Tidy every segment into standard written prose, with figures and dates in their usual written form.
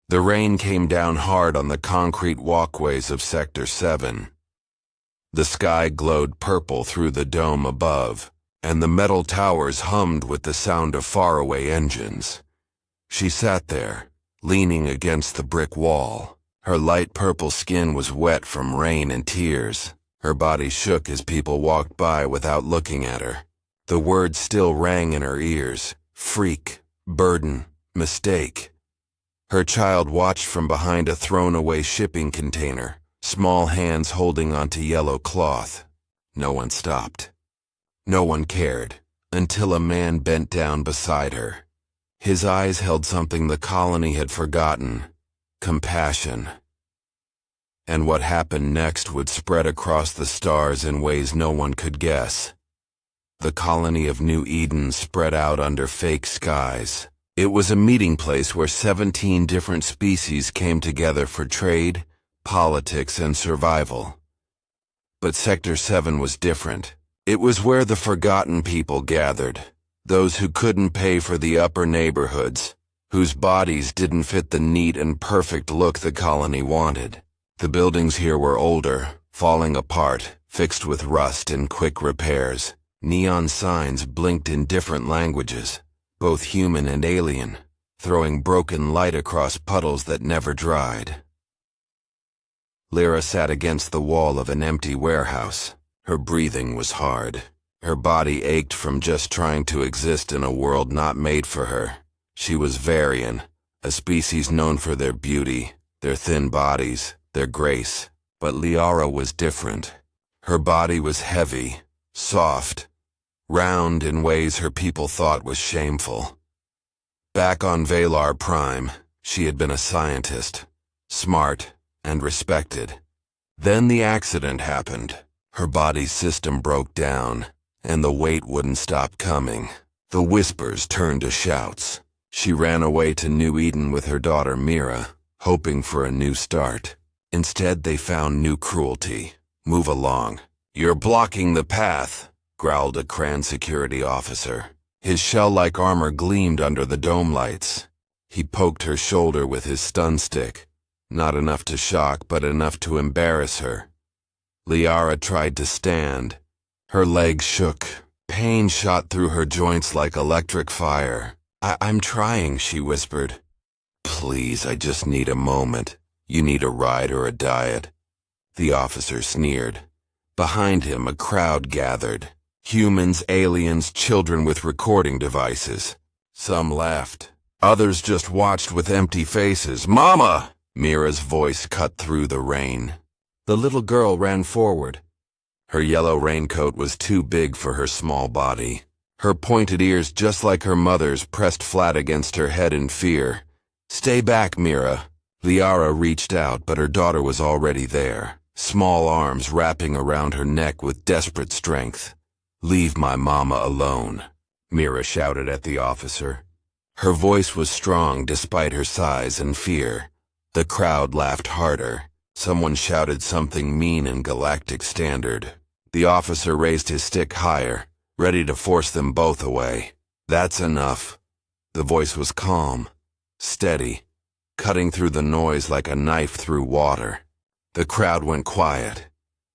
The rain came down hard on the concrete walkways of Sector 7. The sky glowed purple through the dome above, and the metal towers hummed with the sound of faraway engines. She sat there, leaning against the brick wall. Her light purple skin was wet from rain and tears. Her body shook as people walked by without looking at her. The words still rang in her ears: freak, burden, mistake. Her child watched from behind a thrown-away shipping container, small hands holding onto yellow cloth. No one stopped. No one cared, until a man bent down beside her. His eyes held something the colony had forgotten: compassion. And what happened next would spread across the stars in ways no one could guess. The colony of New Eden spread out under fake skies. It was a meeting place where 17 different species came together for trade, politics, and survival. But Sector 7 was different. It was where the forgotten people gathered, those who couldn't pay for the upper neighborhoods, whose bodies didn't fit the neat and perfect look the colony wanted. The buildings here were older, falling apart, fixed with rust and quick repairs. Neon signs blinked in different languages, both human and alien, throwing broken light across puddles that never dried. Lyra sat against the wall of an empty warehouse. Her breathing was hard. Her body ached from just trying to exist in a world not made for her. She was Varian, a species known for their beauty, their thin bodies, their grace. But Liara was different. Her body was heavy, soft, round in ways her people thought was shameful. Back on Valar Prime, she had been a scientist, smart and respected. Then the accident happened. Her body's system broke down, and the weight wouldn't stop coming. The whispers turned to shouts. She ran away to New Eden with her daughter Mira, hoping for a new start. Instead, they found new cruelty. "Move along. You're blocking the path," growled a Cran security officer. His shell-like armor gleamed under the dome lights. He poked her shoulder with his stun stick, not enough to shock, but enough to embarrass her. Liara tried to stand. Her legs shook. Pain shot through her joints like electric fire. I'm trying," she whispered. "Please, I just need a moment. You need a ride or a diet." The officer sneered. Behind him, a crowd gathered. Humans, aliens, children with recording devices. Some laughed. Others just watched with empty faces. "Mama!" Mira's voice cut through the rain. The little girl ran forward. Her yellow raincoat was too big for her small body. Her pointed ears, just like her mother's, pressed flat against her head in fear. "Stay back, Mira." Liara reached out, but her daughter was already there, small arms wrapping around her neck with desperate strength. "Leave my mama alone," Mira shouted at the officer. Her voice was strong despite her size and fear. The crowd laughed harder. Someone shouted something mean in Galactic Standard. The officer raised his stick higher, ready to force them both away. "That's enough." The voice was calm, steady, cutting through the noise like a knife through water. The crowd went quiet.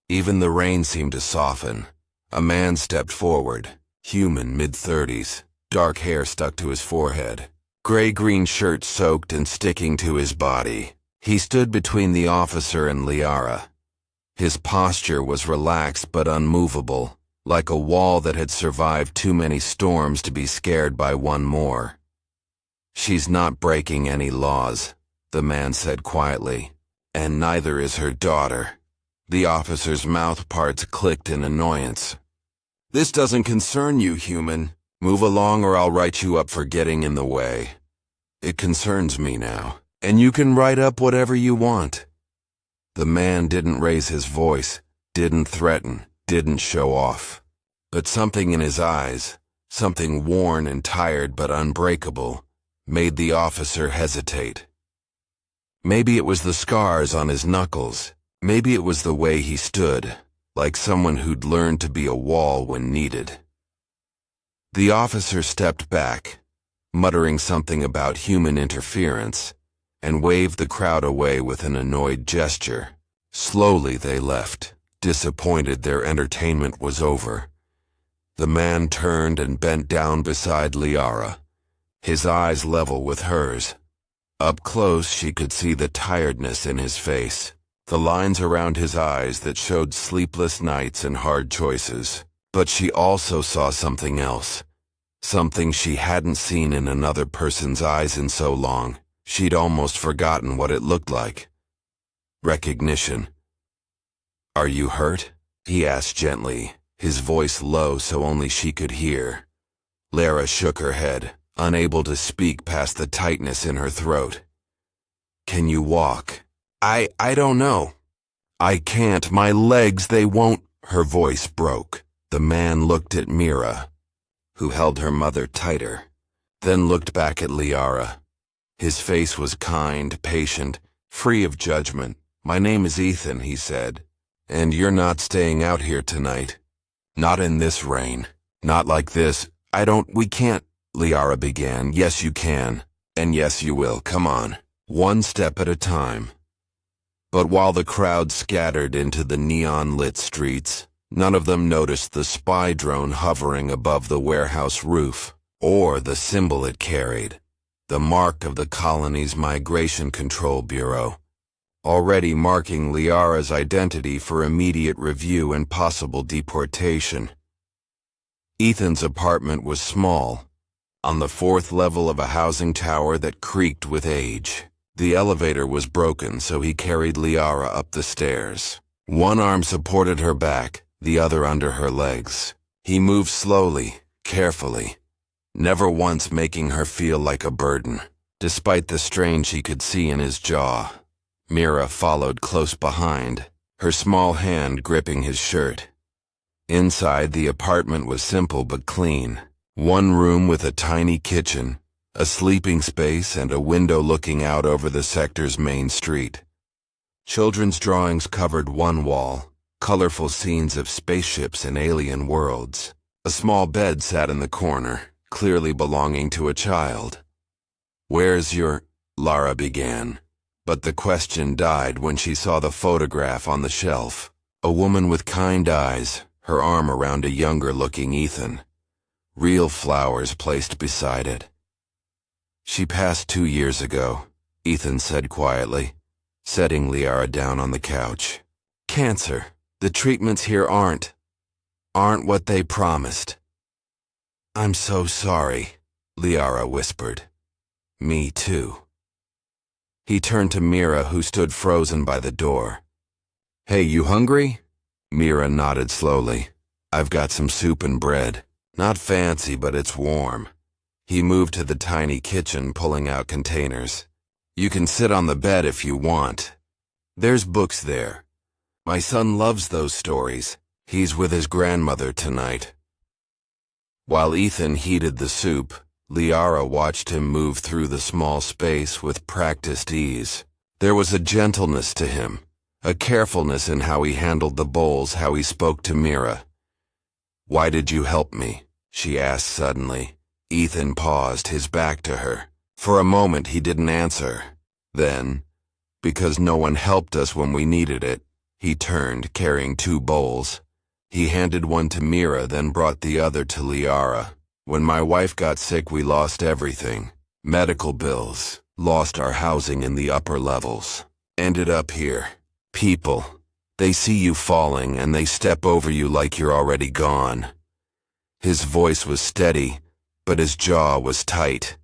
Even the rain seemed to soften. A man stepped forward, human, mid-30s, dark hair stuck to his forehead, gray-green shirt soaked and sticking to his body. He stood between the officer and Liara. His posture was relaxed but unmovable, like a wall that had survived too many storms to be scared by one more. "She's not breaking any laws," the man said quietly, "and neither is her daughter." The officer's mouth parts clicked in annoyance. "This doesn't concern you, human. Move along or I'll write you up for getting in the way." "It concerns me now, and you can write up whatever you want." The man didn't raise his voice, didn't threaten, didn't show off. But something in his eyes, something worn and tired but unbreakable, made the officer hesitate. Maybe it was the scars on his knuckles. Maybe it was the way he stood, like someone who'd learned to be a wall when needed. The officer stepped back, muttering something about human interference, and waved the crowd away with an annoyed gesture. Slowly they left, disappointed their entertainment was over. The man turned and bent down beside Liara, his eyes level with hers. Up close she could see the tiredness in his face, the lines around his eyes that showed sleepless nights and hard choices. But she also saw something else, something she hadn't seen in another person's eyes in so long, she'd almost forgotten what it looked like. Recognition. "Are you hurt?" he asked gently, his voice low so only she could hear. Lara shook her head, unable to speak past the tightness in her throat. "Can you walk?" I don't know. "I can't, my legs, they won't." Her voice broke. The man looked at Mira, who held her mother tighter, then looked back at Liara. His face was kind, patient, free of judgment. "My name is Ethan," he said, "and you're not staying out here tonight. Not in this rain. Not like this. We can't," Liara began. "Yes, you can. And yes, you will. Come on. One step at a time." But while the crowd scattered into the neon-lit streets, none of them noticed the spy drone hovering above the warehouse roof, or the symbol it carried, the mark of the colony's Migration Control Bureau, already marking Liara's identity for immediate review and possible deportation. Ethan's apartment was small, on the 4th level of a housing tower that creaked with age. The elevator was broken, so he carried Liara up the stairs. One arm supported her back, the other under her legs. He moved slowly, carefully, never once making her feel like a burden, despite the strain she could see in his jaw. Mira followed close behind, her small hand gripping his shirt. Inside, the apartment was simple but clean. One room with a tiny kitchen, a sleeping space, and a window looking out over the sector's main street. Children's drawings covered one wall, colorful scenes of spaceships and alien worlds. A small bed sat in the corner, clearly belonging to a child. "Where's your—" Lara began, but the question died when she saw the photograph on the shelf. A woman with kind eyes, her arm around a younger-looking Ethan. Real flowers placed beside it. "She passed 2 years ago," Ethan said quietly, setting Liara down on the couch. "Cancer. The treatments here aren't what they promised." "I'm so sorry," Liara whispered. "Me too." He turned to Mira, who stood frozen by the door. "Hey, you hungry?" Mira nodded slowly. "I've got some soup and bread. Not fancy, but it's warm." He moved to the tiny kitchen, pulling out containers. "You can sit on the bed if you want. There's books there. My son loves those stories. He's with his grandmother tonight." While Ethan heated the soup, Liara watched him move through the small space with practiced ease. There was a gentleness to him, a carefulness in how he handled the bowls, how he spoke to Mira. "Why did you help me?" she asked suddenly. Ethan paused, his back to her. For a moment he didn't answer. Then, "Because no one helped us when we needed it." He turned, carrying 2 bowls. He handed one to Mira, then brought the other to Liara. "When my wife got sick, we lost everything. Medical bills. Lost our housing in the upper levels. Ended up here. People. They see you falling and they step over you like you're already gone." His voice was steady, but his jaw was tight.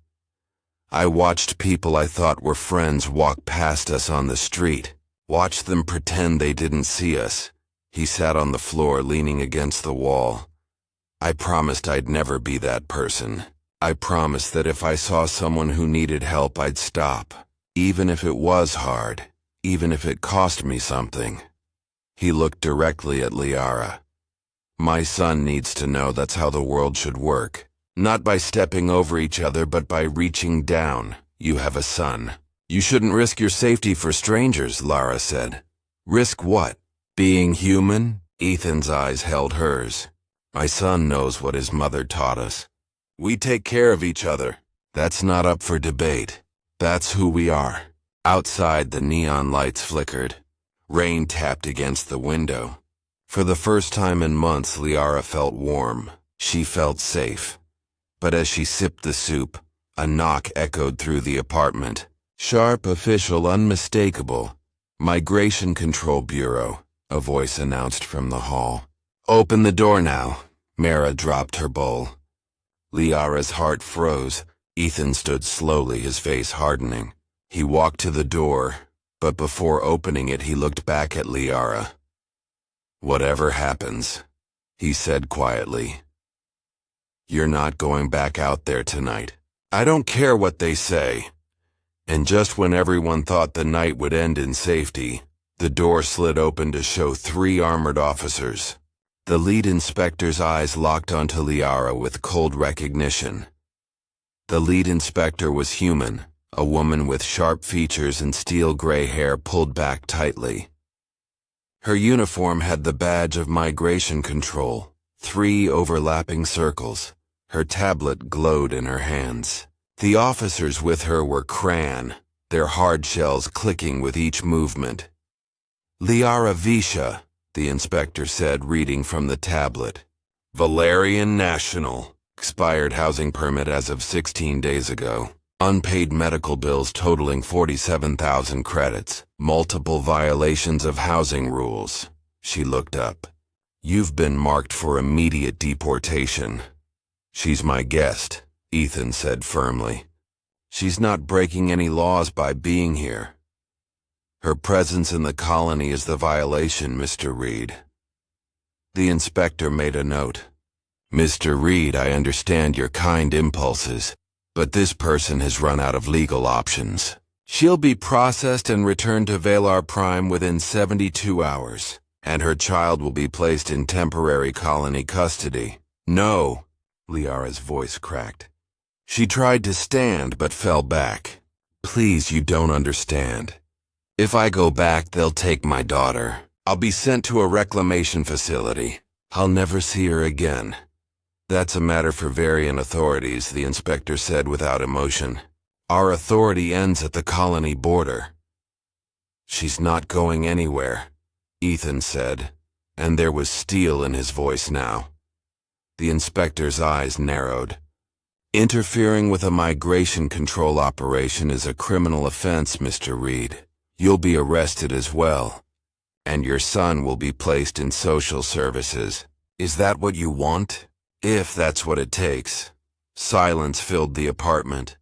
"I watched people I thought were friends walk past us on the street. Watched them pretend they didn't see us." He sat on the floor, leaning against the wall. "I promised I'd never be that person. I promised that if I saw someone who needed help, I'd stop. Even if it was hard. Even if it cost me something." He looked directly at Liara. "My son needs to know that's how the world should work. Not by stepping over each other, but by reaching down. You have a son. You shouldn't risk your safety for strangers," Lara said. "Risk what? Being human?" Ethan's eyes held hers. "My son knows what his mother taught us. We take care of each other. That's not up for debate. That's who we are." Outside, the neon lights flickered. Rain tapped against the window. For the first time in months, Liara felt warm. She felt safe. But as she sipped the soup, a knock echoed through the apartment. Sharp, official, unmistakable. Migration Control Bureau, a voice announced from the hall. Open the door now. Mara dropped her bowl. Liara's heart froze. Ethan stood slowly, his face hardening. He walked to the door, but before opening it, he looked back at Liara. Whatever happens, he said quietly, you're not going back out there tonight. I don't care what they say. And just when everyone thought the night would end in safety, the door slid open to show 3 armored officers. The lead inspector's eyes locked onto Liara with cold recognition. The lead inspector was human, a woman with sharp features and steel gray hair pulled back tightly. Her uniform had the badge of migration control, 3 overlapping circles. Her tablet glowed in her hands. The officers with her were Cran, their hard shells clicking with each movement. Liara Visha, the inspector said, reading from the tablet. Valerian National, expired housing permit as of 16 days ago. Unpaid medical bills totaling 47,000 credits. Multiple violations of housing rules. She looked up. You've been marked for immediate deportation. She's my guest, Ethan said firmly. She's not breaking any laws by being here. Her presence in the colony is the violation, Mr. Reed. The inspector made a note. Mr. Reed, I understand your kind impulses, but this person has run out of legal options. She'll be processed and returned to Valar Prime within 72 hours, and her child will be placed in temporary colony custody. No, Liara's voice cracked. She tried to stand but fell back. Please, you don't understand. If I go back, they'll take my daughter. I'll be sent to a reclamation facility. I'll never see her again. That's a matter for Varian authorities, the inspector said without emotion. Our authority ends at the colony border. She's not going anywhere, Ethan said, and there was steel in his voice now. The inspector's eyes narrowed. Interfering with a migration control operation is a criminal offense, Mr. Reed. You'll be arrested as well, and your son will be placed in social services. Is that what you want? If that's what it takes. Silence filled the apartment.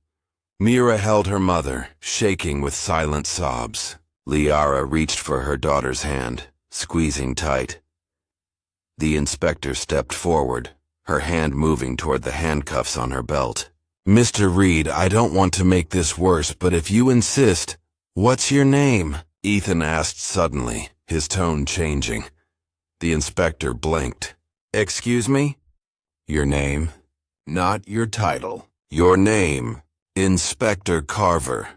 Mira held her mother, shaking with silent sobs. Liara reached for her daughter's hand, squeezing tight. The inspector stepped forward, her hand moving toward the handcuffs on her belt. Mr. Reed, I don't want to make this worse, but if you insist... What's your name? Ethan asked suddenly, his tone changing. The inspector blinked. Excuse me? Your name? Not your title. Your name. Inspector Carver.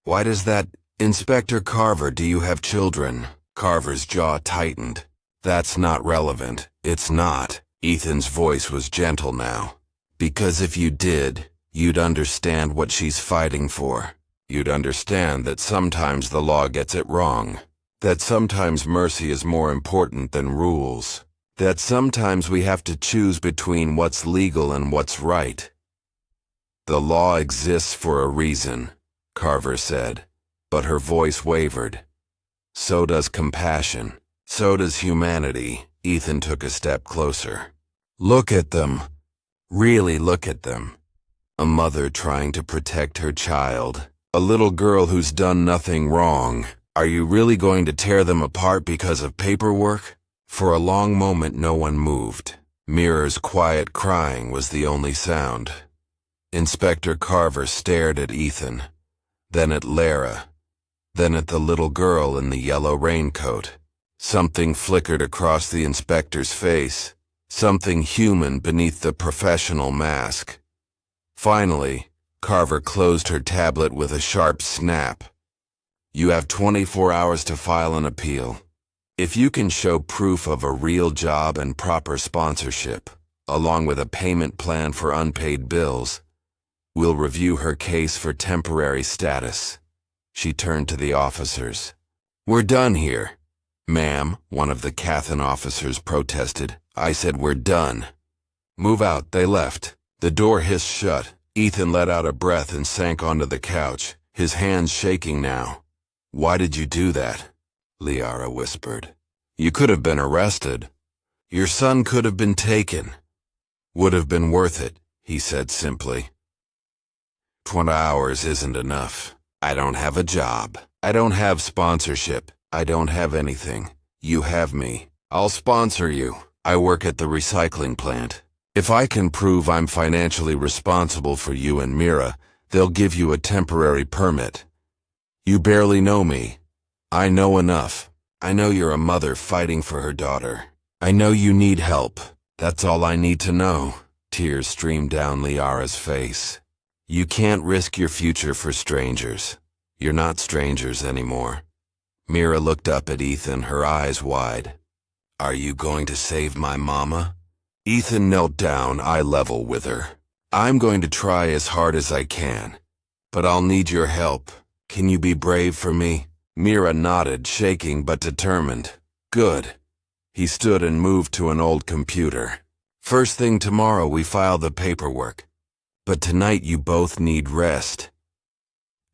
Why does that... Inspector Carver, do you have children? Carver's jaw tightened. That's not relevant. It's not. Ethan's voice was gentle now. Because if you did, you'd understand what she's fighting for. You'd understand that sometimes the law gets it wrong. That sometimes mercy is more important than rules. That sometimes we have to choose between what's legal and what's right. The law exists for a reason, Carver said, but her voice wavered. So does compassion. So does humanity. Ethan took a step closer. Look at them. Really look at them. A mother trying to protect her child. A little girl who's done nothing wrong. Are you really going to tear them apart because of paperwork? For a long moment no one moved. Mira's quiet crying was the only sound. Inspector Carver stared at Ethan, then at Lara, then at the little girl in the yellow raincoat. Something flickered across the inspector's face, something human beneath the professional mask. Finally, Carver closed her tablet with a sharp snap. You have 24 hours to file an appeal. If you can show proof of a real job and proper sponsorship, along with a payment plan for unpaid bills, we'll review her case for temporary status. She turned to the officers. "We're done here." "Ma'am," one of the Cathan officers protested. "I said we're done." "Move out," they left. The door hissed shut. Ethan let out a breath and sank onto the couch, his hands shaking now. "Why did you do that?" Liara whispered. "You could have been arrested. Your son could have been taken." "Would have been worth it," he said simply. 20 hours isn't enough. I don't have a job. I don't have sponsorship. I don't have anything. You have me. I'll sponsor you. I work at the recycling plant. If I can prove I'm financially responsible for you and Mira, they'll give you a temporary permit. You barely know me. I know enough. I know you're a mother fighting for her daughter. I know you need help. That's all I need to know." Tears streamed down Liara's face. "You can't risk your future for strangers. You're not strangers anymore." Mira looked up at Ethan, her eyes wide. "Are you going to save my mama?" Ethan knelt down, eye level with her. "I'm going to try as hard as I can, but I'll need your help. Can you be brave for me?" Mira nodded, shaking but determined. "Good." He stood and moved to an old computer. "First thing tomorrow we file the paperwork. But tonight you both need rest."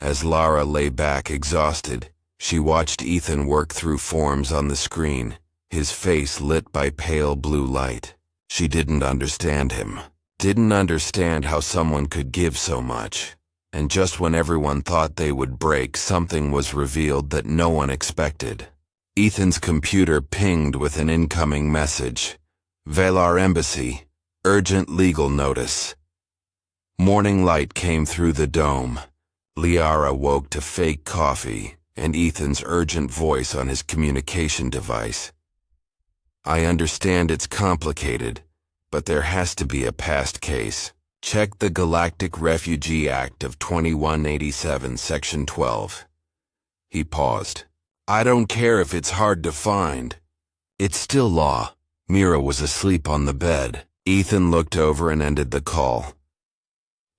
As Lara lay back exhausted, she watched Ethan work through forms on the screen, his face lit by pale blue light. She didn't understand him. Didn't understand how someone could give so much. And just when everyone thought they would break, something was revealed that no one expected. Ethan's computer pinged with an incoming message. "Velar Embassy. Urgent legal notice." Morning light came through the dome. Liara woke to fake coffee and Ethan's urgent voice on his communication device. "I understand it's complicated, but there has to be a past case. Check the Galactic Refugee Act of 2187, Section 12. He paused. "I don't care if it's hard to find. It's still law." Mira was asleep on the bed. Ethan looked over and ended the call.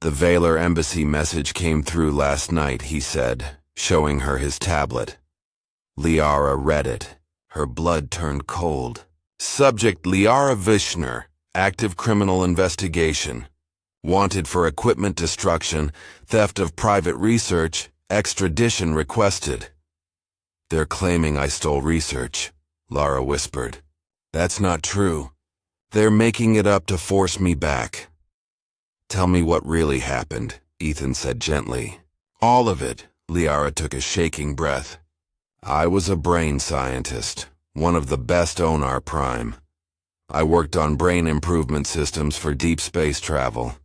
"The Velar Embassy message came through last night," he said, showing her his tablet. Liara read it. Her blood turned cold. "Subject Liara Vishner, active criminal investigation. Wanted for equipment destruction, theft of private research, extradition requested." "They're claiming I stole research," Lara whispered. "That's not true. They're making it up to force me back." "Tell me what really happened," Ethan said gently. "All of it." Liara took a shaking breath. "I was a brain scientist, one of the best on our prime. I worked on brain improvement systems for deep space travel.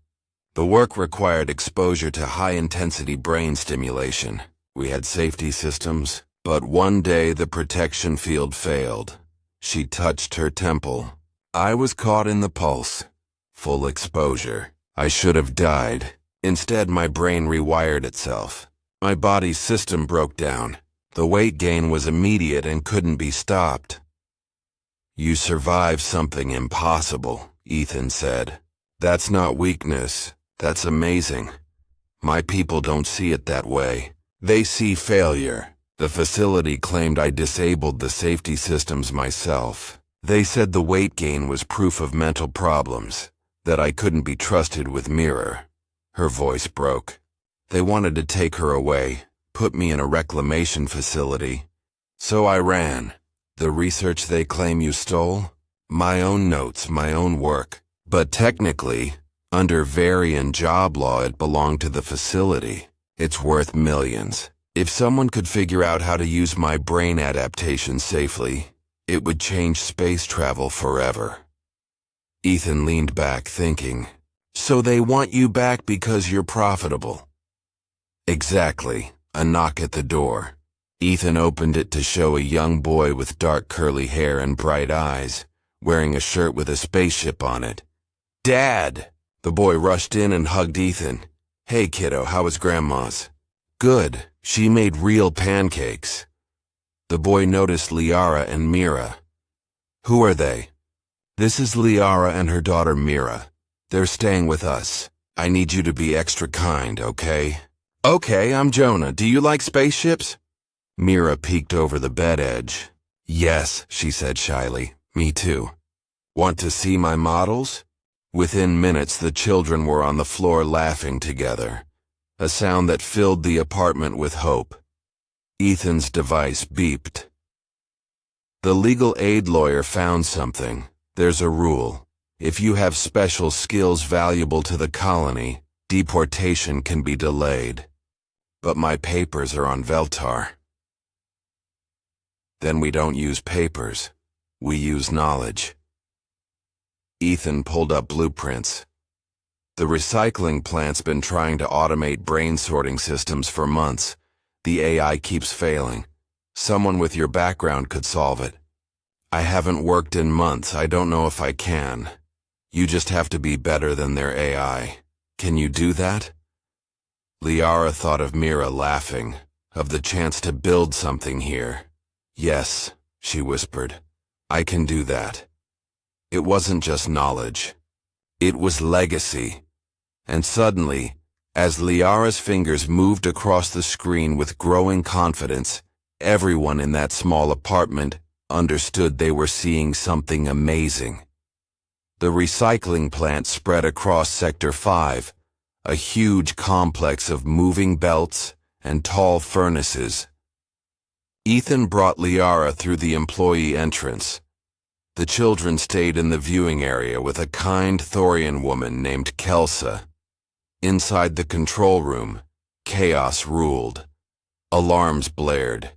The work required exposure to high-intensity brain stimulation. We had safety systems, but one day the protection field failed." She touched her temple. "I was caught in the pulse. Full exposure. I should have died. Instead, my brain rewired itself. My body's system broke down. The weight gain was immediate and couldn't be stopped." "You survived something impossible," Ethan said. "That's not weakness. That's amazing. My people don't see it that way. They see failure. The facility claimed I disabled the safety systems myself. They said the weight gain was proof of mental problems, that I couldn't be trusted with Mira." Her voice broke. "They wanted to take her away, put me in a reclamation facility. So I ran. The research they claim you stole? My own notes, my own work. But technically, under Varian job law, it belonged to the facility. It's worth millions. If someone could figure out how to use my brain adaptation safely, it would change space travel forever." Ethan leaned back, thinking. "So they want you back because you're profitable?" "Exactly." A knock at the door. Ethan opened it to show a young boy with dark curly hair and bright eyes, wearing a shirt with a spaceship on it. "Dad!" The boy rushed in and hugged Ethan. "Hey, kiddo, how was Grandma's?" "Good. She made real pancakes." The boy noticed Liara and Mira. "Who are they?" "This is Liara and her daughter Mira. They're staying with us. I need you to be extra kind, okay?" Okay, I'm Jonah. Do you like spaceships? Mira peeked over the bed edge. Yes, she said shyly. Me too. Want to see my models? Within minutes, the children were on the floor laughing together, a sound that filled the apartment with hope. Ethan's device beeped. The legal aid lawyer found something. There's a rule. If you have special skills valuable to the colony, deportation can be delayed. But my papers are on Veltar. Then we don't use papers. We use knowledge. Ethan pulled up blueprints. The recycling plant's been trying to automate brain sorting systems for months. The AI keeps failing. Someone with your background could solve it. I haven't worked in months. I don't know if I can. You just have to be better than their AI. Can you do that? Liara thought of Mira laughing, of the chance to build something here. Yes, she whispered. I can do that. It wasn't just knowledge. It was legacy. And suddenly, as Liara's fingers moved across the screen with growing confidence, everyone in that small apartment understood they were seeing something amazing. The recycling plant spread across Sector 5, a huge complex of moving belts and tall furnaces. Ethan brought Liara through the employee entrance. The children stayed in the viewing area with a kind Thorian woman named Kelsa. Inside the control room, chaos ruled. Alarms blared.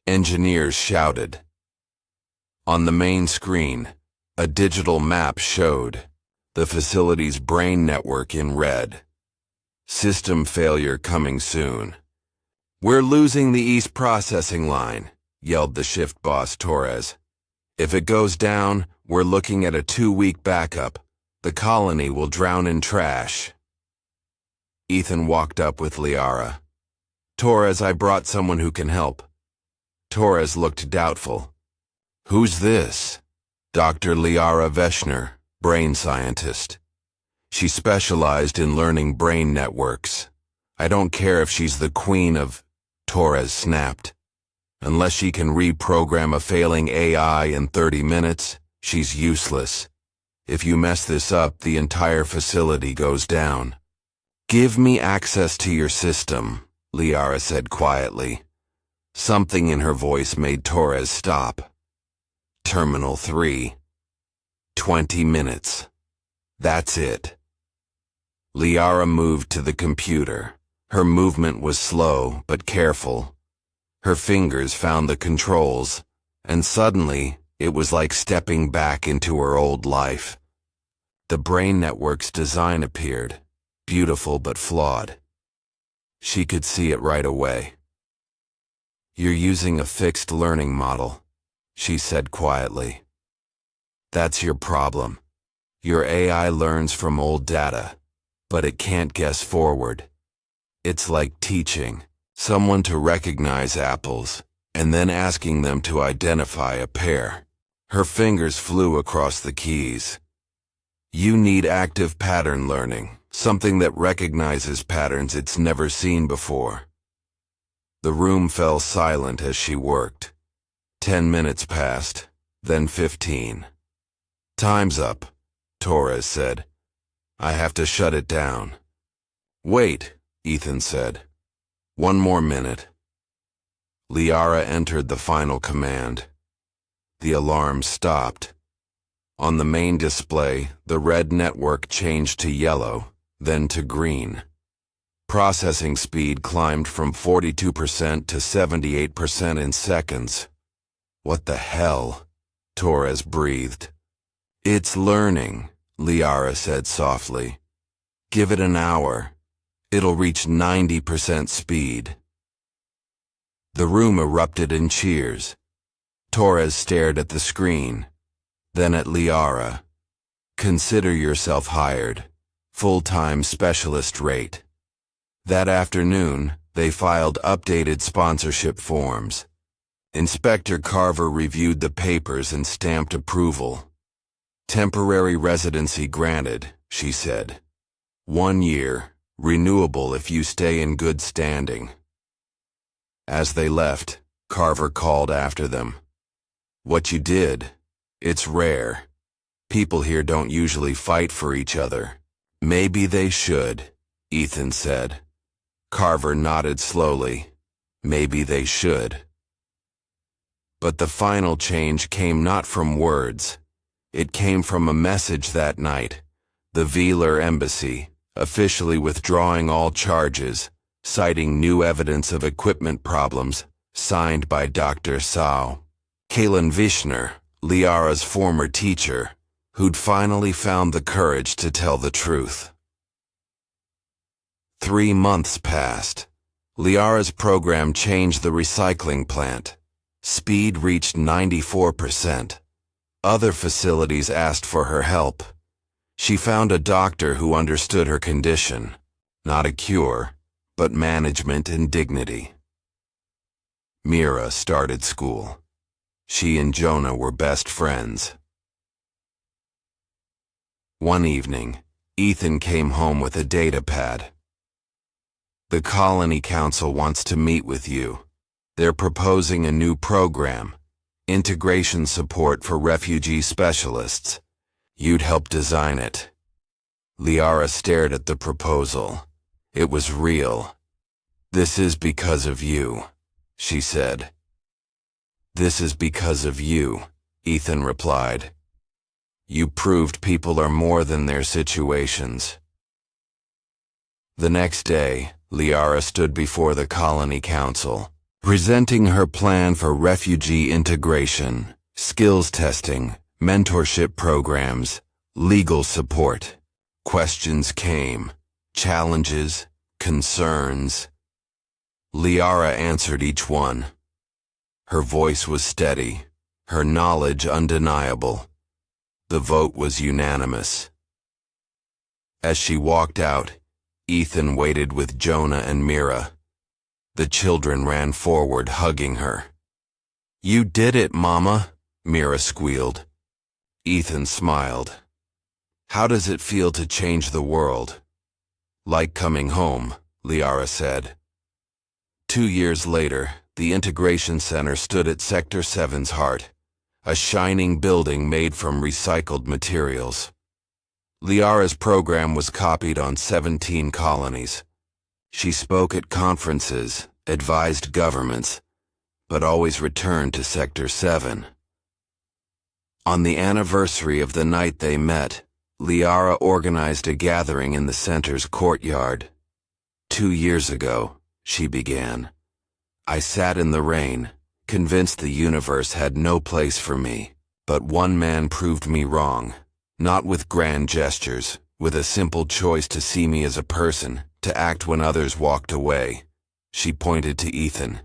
Engineers shouted. On the main screen, a digital map showed the facility's brain network in red. System failure coming soon. We're losing the East processing line, yelled the shift boss Torres. If it goes down, we're looking at a 2-week backup. The colony will drown in trash. Ethan walked up with Liara. Torres, I brought someone who can help. Torres looked doubtful. Who's this? Dr. Liara Veshner, brain scientist. She specialized in learning brain networks. I don't care if she's the queen of... Torres snapped. Unless she can reprogram a failing AI in 30 minutes, she's useless. If you mess this up, the entire facility goes down. Give me access to your system, Liara said quietly. Something in her voice made Torres stop. Terminal 3. 20 minutes. That's it. Liara moved to the computer. Her movement was slow but careful. Her fingers found the controls, and suddenly it was like stepping back into her old life. The brain network's design appeared, beautiful but flawed. She could see it right away. You're using a fixed learning model, she said quietly. That's your problem. Your AI learns from old data, but it can't guess forward. It's like teaching someone to recognize apples and then asking them to identify a pear. Her fingers flew across the keys. You need active pattern learning, something that recognizes patterns it's never seen before. The room fell silent as she worked. 10 minutes passed, then 15. Time's up, Torres said. I have to shut it down. Wait, Ethan said. One more minute. Liara entered the final command. The alarm stopped. On the main display, the red network changed to yellow, then to green. Processing speed climbed from 42% to 78% in seconds. What the hell? Torres breathed. It's learning, Liara said softly. Give it an hour. It'll reach 90% speed. The room erupted in cheers. Torres stared at the screen, then at Liara. Consider yourself hired. Full-time specialist rate. That afternoon, they filed updated sponsorship forms. Inspector Carver reviewed the papers and stamped approval. Temporary residency granted, she said. 1 year. renewable if you stay in good standing. As they left, Carver called after them. What you did, it's rare. People here don't usually fight for each other. Maybe they should, Ethan said. Carver nodded slowly. Maybe they should. But the final change came not from words. It came from a message that night. The Velar Embassy, officially withdrawing all charges, citing new evidence of equipment problems, signed by Dr. Sao. Kalen Vishner, Liara's former teacher, who'd finally found the courage to tell the truth. 3 months passed. Liara's program changed the recycling plant. Speed reached 94%. Other facilities asked for her help. She found a doctor who understood her condition. Not a cure, but management and dignity. Mira started school. She and Jonah were best friends. One evening, Ethan came home with a data pad. The Colony Council wants to meet with you. They're proposing a new program, integration support for refugee specialists. You'd help design it. Liara stared at the proposal. It was real. This is because of you, she said. This is because of you, Ethan replied. You proved people are more than their situations. The next day, Liara stood before the Colony Council, presenting her plan for refugee integration, skills testing, mentorship programs, legal support. Questions came, challenges, concerns. Liara answered each one. Her voice was steady, her knowledge undeniable. The vote was unanimous. As she walked out, Ethan waited with Jonah and Mira. The children ran forward, hugging her. You did it, Mama, Mira squealed. Ethan smiled. How does it feel to change the world? Like coming home, Liara said. 2 years later, the Integration Center stood at Sector 7's heart, a shining building made from recycled materials. Liara's program was copied on 17 colonies. She spoke at conferences, advised governments, but always returned to Sector 7. On the anniversary of the night they met, Liara organized a gathering in the center's courtyard. 2 years ago, she began. I sat in the rain, convinced the universe had no place for me, but one man proved me wrong. Not with grand gestures, with a simple choice to see me as a person, to act when others walked away. She pointed to Ethan.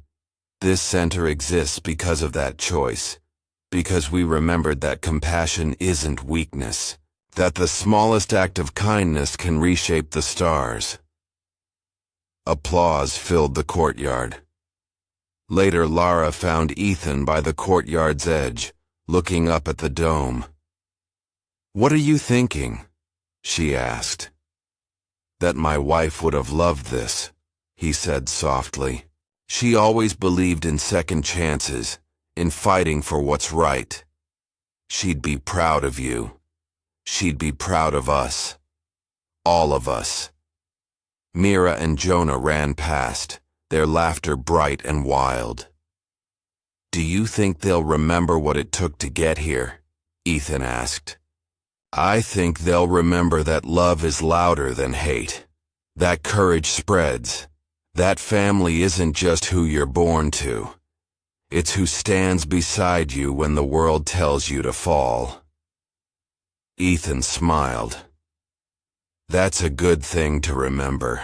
This center exists because of that choice, because we remembered that compassion isn't weakness, that the smallest act of kindness can reshape the stars. Applause filled the courtyard. Later, Lara found Ethan by the courtyard's edge, looking up at the dome. What are you thinking? She asked. That my wife would have loved this, he said softly. She always believed in second chances, in fighting for what's right. She'd be proud of you. She'd be proud of us. All of us. Mira and Jonah ran past, their laughter bright and wild. Do you think they'll remember what it took to get here? Ethan asked. I think they'll remember that love is louder than hate, that courage spreads, that family isn't just who you're born to. It's who stands beside you when the world tells you to fall. Ethan smiled. That's a good thing to remember.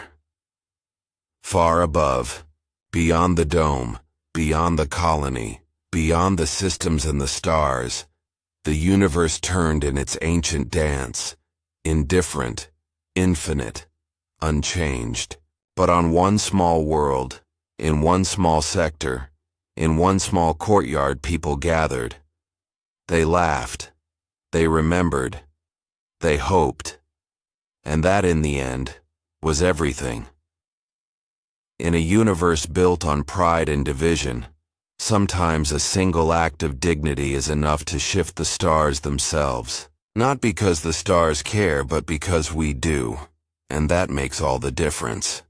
Far above, beyond the dome, beyond the colony, beyond the systems and the stars, the universe turned in its ancient dance, indifferent, infinite, unchanged. But on one small world, in one small sector, in one small courtyard, people gathered. They laughed, they remembered, they hoped, and that in the end was everything. In a universe built on pride and division, sometimes a single act of dignity is enough to shift the stars themselves. Not because the stars care, but because we do. And that makes all the difference.